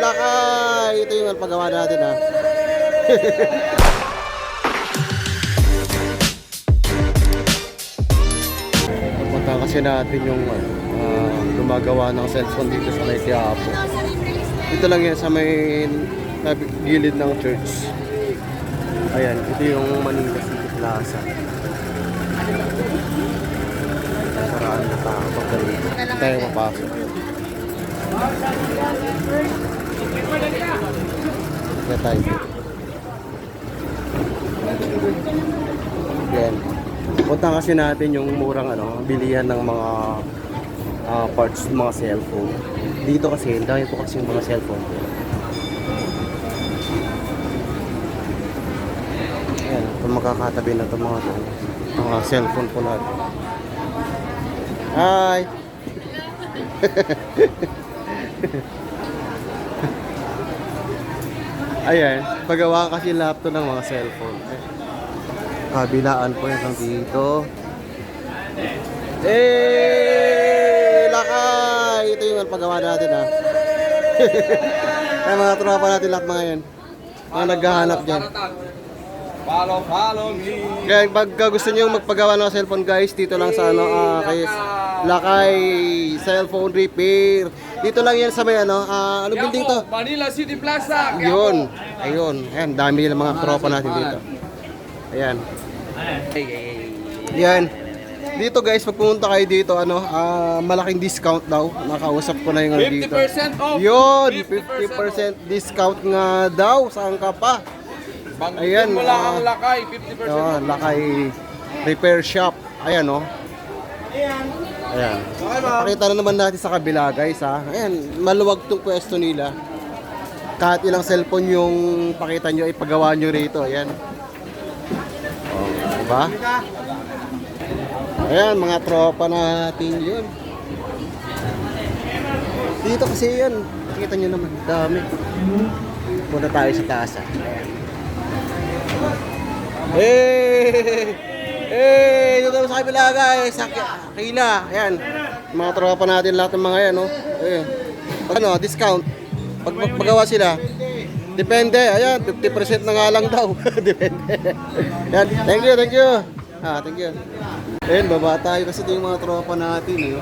Lakay! Ito yung paggawa natin ha. Punta kasi natin yung gumagawa ng cellphone dito sa may Quiapo. Ito lang yan sa may gilid ng church. Ayan, ito yung Manila City Plaza. Saraan na tao pagdating. Tayo mapasok. Kaya tayo. Yan. Punta kasi natin yung murang bilihan ng mga parts ng mga cellphone. Dito kasi, dahil po kasi yung mga cellphone. Ayan, kung makakatabi na ito mga cellphone po natin. Hi! Ayan, pagawa kasi lahat to ng mga cellphone. Kabilaan po yung dito. Lakay! Ito yung paggawa natin ha. Ay, mga tropa natin lahat mga yan. Mga naghahanap dyan. Follow me. Kaya pagka gusto nyo magpagawa ng cellphone guys, dito lang sa kay Lakay Cellphone Repair. Dito lang yan sa may ano building to? Manila City Plaza. Yun. Ayun. Ayan, dami nila mga tropa natin dito. Ayan. Yan. Dito guys, pag pumunta kayo dito, malaking discount daw. Nakausap ko na yung dito. 50% off. Yun, 50% discount nga daw. Saan ka pa? Ayan, mo lang ang Lakay, 50% off. Lakay Repair Shop. Ayan, oh. Ayan. Pakita na naman natin sa kabila, guys, ha. Ayan, maluwag tong pwesto nila. Kahit ilang cellphone yung pakita nyo, ipagawa nyo rito. Ayan. Oh, diba? Ayan, mga tropa natin yun. Dito kasi yan. Kita nyo naman, dami. Punta tayo sa taas. Dito tayo sa kabila guys. Kila, ayan. Mga tropa natin lahat ng mga yan, no? Ayan. Discount. Pag magpagawa sila. Depende, ayan, 50% na nga lang daw. Depende. Ayan, thank you. Thank you. Ayan, baba tayo kasi ito yung mga tropa natin.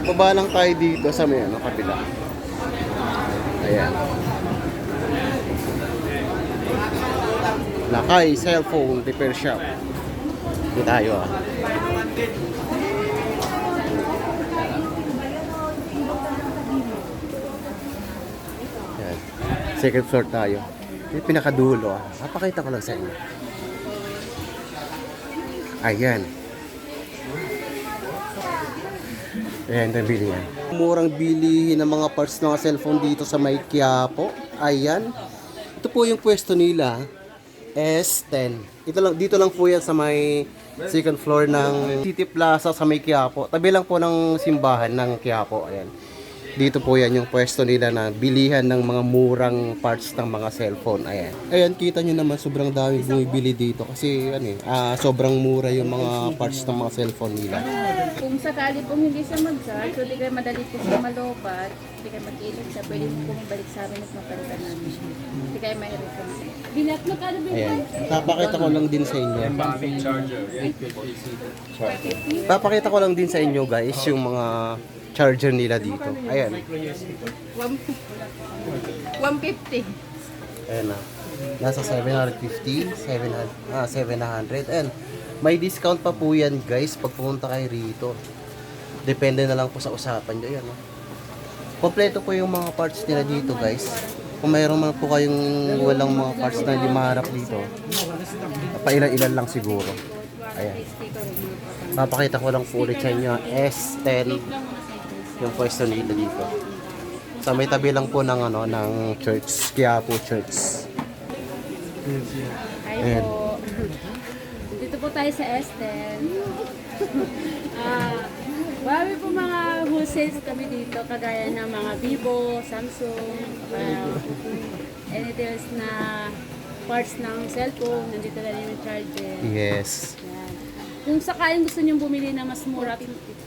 Baba lang tayo dito sa may kabila. Ayan. Lakay Cellphone Repair Shop. Dito tayo Ayan. Second floor tayo. Yung pinakadulo. Papakita ko lang sa inyo. Ayan. Ayan, nabili yan. Murang bilihin ng mga parts ng cellphone dito sa may Quiapo. Ayan. Ito po yung pwesto nila. S10. Dito lang po yan sa may second floor ng City Plaza sa may Quiapo. Tabi lang po ng simbahan ng Quiapo. Ayan. Dito po yan yung pwesto nila na bilihan ng mga murang parts ng mga cellphone. Ayan. Ayan, kita nyo naman sobrang dami bumibili dito kasi sobrang mura yung mga parts ng mga cellphone nila. Kung sakali pong hindi siya mag-charge, so di kayo madali po siya malobat, di kayo mag-ilit siya, pwede mo pong ibalik sa amin at mapalitan namin siya. Di kayo may refund. Binat mo ka na Ayan. Papakita ko lang din sa inyo. Papakita ko lang din sa inyo guys yung mga charger nila dito. Ayan. 150. Ayan na. Nasa 750, 700. And may discount pa po yan guys pag pumunta kayo rito. Depende na lang po sa usapan nyo. Ayan, no? Kompleto po yung mga parts nila dito guys. Kung mayroon man po kayong walang mga parts na hindi maharap dito, pailan-ilan lang siguro. Ayan. Papakita ko lang po ulit sa inyo. S10 yung pwesto nila dito. Sa may tabi lang po ng ng church, Quiapo Church. Hi po. Dito po tayo sa S10. Marami po mga wholesales kami dito, kagaya ng mga Vivo, Samsung, anything else na parts ng cellphone, nandito na rin yung charger. Yes. Yan. Kung sakaling gusto nyo bumili na mas mura,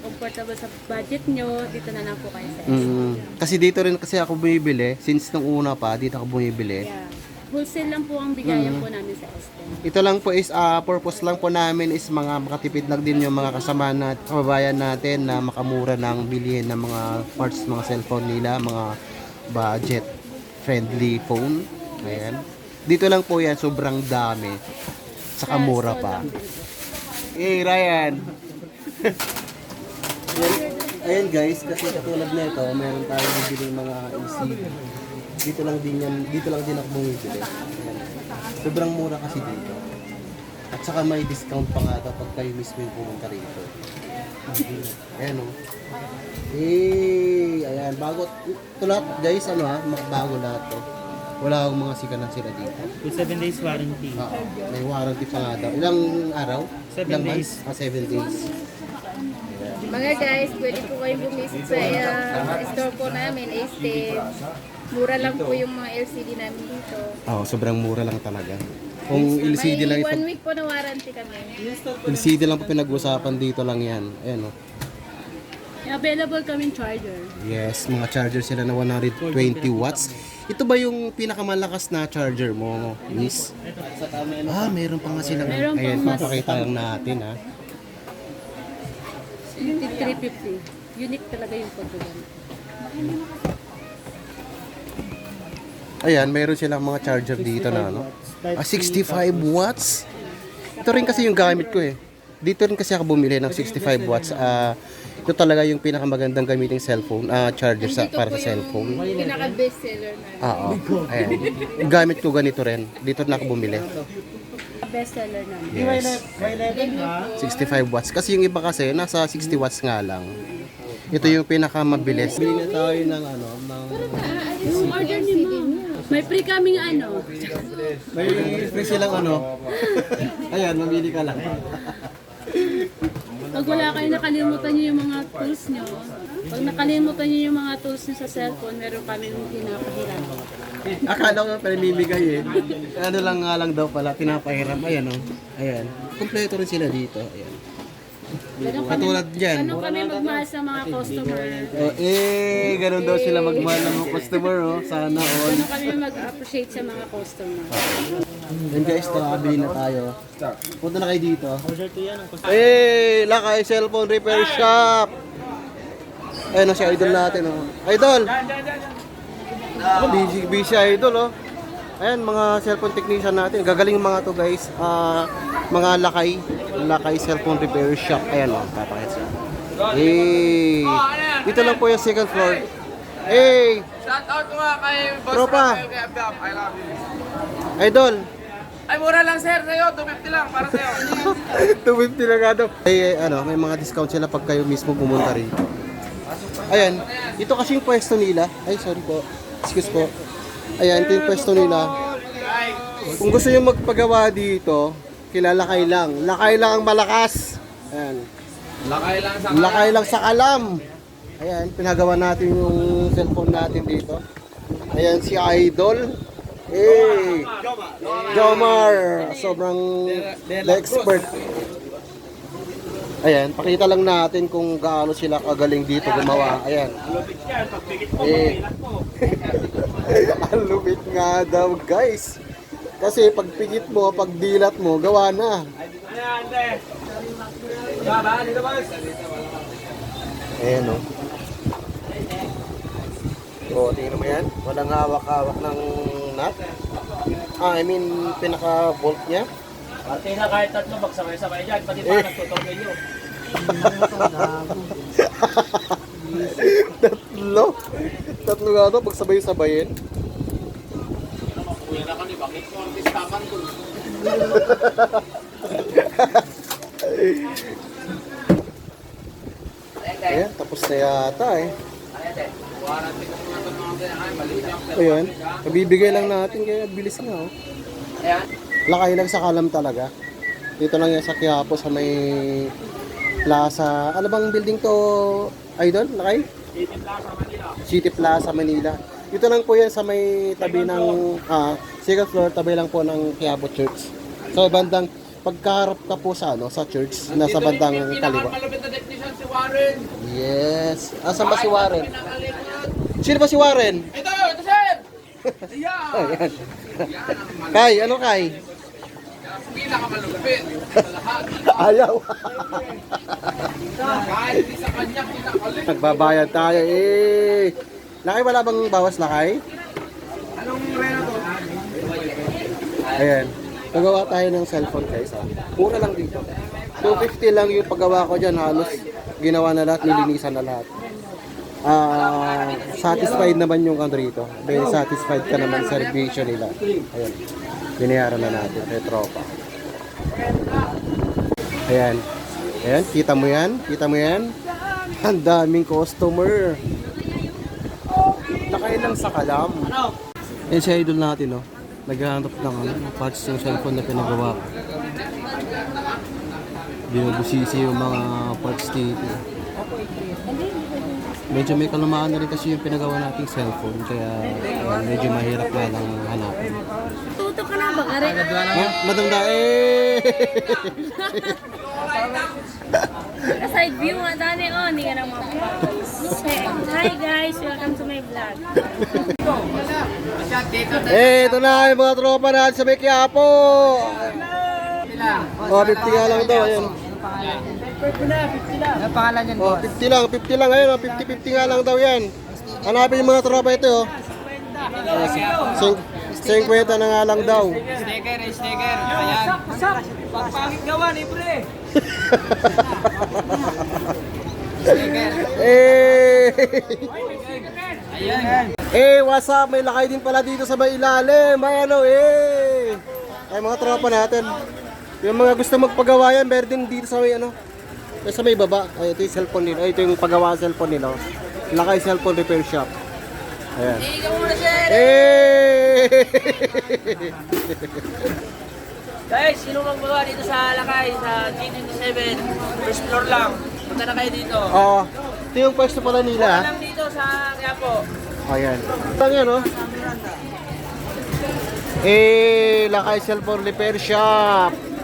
comfortable sa budget nyo, dito na lang po kayo sa Kasi dito rin kasi ako bumibili. Since nung una pa, dito ako bumibili. Yeah. Wholesale lang po ang bigayan po namin sa Estem. Ito lang po is, purpose lang po namin is mga makatipid lang din yung mga kasama na kababayan natin na makamura ng bilihin ng mga parts, mga cellphone nila, mga budget friendly phone. Ayan. Dito lang po yan, sobrang dami. Saka mura pa. Hey, Ryan! Ayan guys, kasi katulad nito, meron tayong bibili mga AC. Dito lang din ako bumibili. Ayan. Sobrang mura kasi dito. At saka may discount pa nga daw pag kayo mismo yung pumunta rito. Ayan o. Ayan, bago. Ito lahat guys, bago lahat to. Wala akong mga sikanan sila dito. With 7 days warranty. Oo, may warranty pa nga daw. Ilang araw? 7 Ilang days. months? 7 days. Mga guys, pwede po kayong bumisit sa store po namin, Estem. Mura lang po yung mga LCD namin dito. Oo, sobrang mura lang talaga. Kung LCD lang May ito, 1 week po na warranty kami. LCD lang po pinag-usapan dito lang yan. Ayan o. Available kaming charger. Yes, mga charger sila na 120 watts. Ito ba yung pinakamalakas na charger mo, Miss? Meron pa nga silang. Meron pang Ayan, mas- papakita lang natin ha. 350. Unique talaga yung pagkagan. Ayan, meron silang mga charger dito na 65 watts. Ito rin kasi yung gamit ko eh. Dito rin kasi ako bumili ng 65 watts. Ito talaga yung pinakamagandang gamiting cellphone, charger para sa cellphone. Pinaka-best seller na. Oo. Ayan. Yung gamit ko ganito rin. Dito na ako bumili. Best seller namin. Yes. 65 watts. Kasi yung iba kasi nasa 60 watts nga lang. Ito yung pinakamabilis. Bili na tayo ng Yung order niyo mo. May free kaming may free silang Ayan, mamili ka lang. Pag wala kayo nakalimutan niyo yung mga tools niyo, pag nakalimutan niyo yung mga tools niyo sa cellphone, meron kami yung pinapahiram. Akala ko pala mimigay eh. Ano lang nga lang daw pala, pinapahiram. Ayan Ayan. Kompleto rin sila dito. Ayan. Katulad dyan. Ganun kami magmahal sa mga customer. Ganun daw sila magmahal ng mga customer, Sana all. Ganun kami mag-appreciate sa mga customer. Then guys, nakabili na tayo. Punta na kayo dito. Order to yan. Lakay Cellphone Repair Shop! Ayun si idol natin, Idol! Busy idol, Ayan, mga cellphone technician natin. Gagaling mga to guys. Mga Lakay Cellphone Repair Shop. Ayan, papakit siya. Dito lang po yung second floor. Shout out nga kay Boss Tropa. Rafael kay Abdam. I love you. Idol! Ay, mura lang sir sa'yo. 250 lang para sa'yo. 250 na nga daw. May mga discount sila pag kayo mismo pumunta rito. Ayan, ito kasing pwesto nila. Ay, sorry po. Excuse po. Ayan, ito yung pwesto nila. Kung gusto nyo magpagawa dito, kilalakay lang. Lakay lang ang malakas. Ayan. Lakay lang sa kalam. Ayan, pinagawa natin yung cellphone natin dito. Ayan, si Idol. Jomar. Sobrang expert. Ayan, pakita lang natin kung gaano sila kagaling dito gumawa. Ayan. Ang lupit nga daw, guys. Kasi pag pigit mo, pag dilat mo, gawa na. Ayan, tingnan mo yan. Walang hawak-hawak ng nut. Pinaka-bolt niya. Pati na kahit tatlo, magsabay-sabay dyan. Pati pa nagtutornilyo. Tatlo nga ito, pagsabay-sabayin. Kuya na ka ni, bakit mo ang pistakan ko? Ayan, tapos na yata Warranty ko mga ito mga ganyan. Mali lang. Ayan, nabibigay lang natin kaya bilis nga Ayan. Lakay lang sa kalam talaga. Dito lang yan sa Quiapo sa may plaza. Ano bang building to, Idol? Lakay? City Plaza, Manila. Dito lang po yan sa may tabi ng second floor, tabi lang po ng Quiapo Church. So bandang pagkaharap ka po sa sa church, nasa bandang kaliwa. Malupit na technician si Warren. Yes. Asan ba si Warren? Sino ba si Warren? Ito, sir. Yan. Ayan. Kay, ano Kay? Pinakamalupit sa lahat. Ayaw. Kahit hindi sa kanya, pinakalit. Nagbabayad tayo eh. Lakay, wala bang bawas lakay? Anong reno to? Ayan. Pagawa tayo ng cellphone guys. Mura lang dito. 250 lang yung paggawa ko dyan. Halos ginawa na lahat, nilinisan na lahat. Satisfied naman yung ano rito. Very satisfied ka naman sa servisyo nila. Ayan. Binayaran na natin kay tropa. Ayan. Ayan, kita mo yan? Kita mo yan? Ang daming customer. Nakailang sa kalam. Yan si idol natin, no? Naghahanap ng parts ng cellphone na pinagawa ko. Binubusisi yung mga parts dito. Medyo may kalumaan na rin kasi yung pinagawa nating cellphone. Kaya medyo mahirap na lang hanapin. Tuto ka na ba? Kare? Madam da eh! Side view nga dani oh, hindi ka na Hi guys, welcome to my vlog. Ito na yung mga tropa natin sa may Quiapo! Oh, 50 nga lang daw, ayun. Ang pangalan niyan, Oh, 50 lang, ayun, oh, 50 nga lang daw yan. Hanapin yung mga tropa ito, oh. 50 na nga lang daw. Sticker. Ayan. Pagpangit gawa ni pre. Eh! Ayan. Eh, what's up? May lakay din pala dito sa may ilalim. May ano, eh! Ay, mga tropa natin. Yung mga gusto magpagawa yan, meron din dito sa may ano. Sa may baba. Ay, ito yung cellphone nila. Ay, ito yung paggawa ng cellphone nila. Lakay Cellphone Repair Shop. Ayan. Eh! Guys, sino magbawa dito sa Lakay, sa G27, first floor lang. Punta na kayo dito. Oh, ito yung pwesto pala nila. Lang dito sa Quiapo. Ayan. Lang yan, oh. Eh, Lakay Cellphone Repair Shop.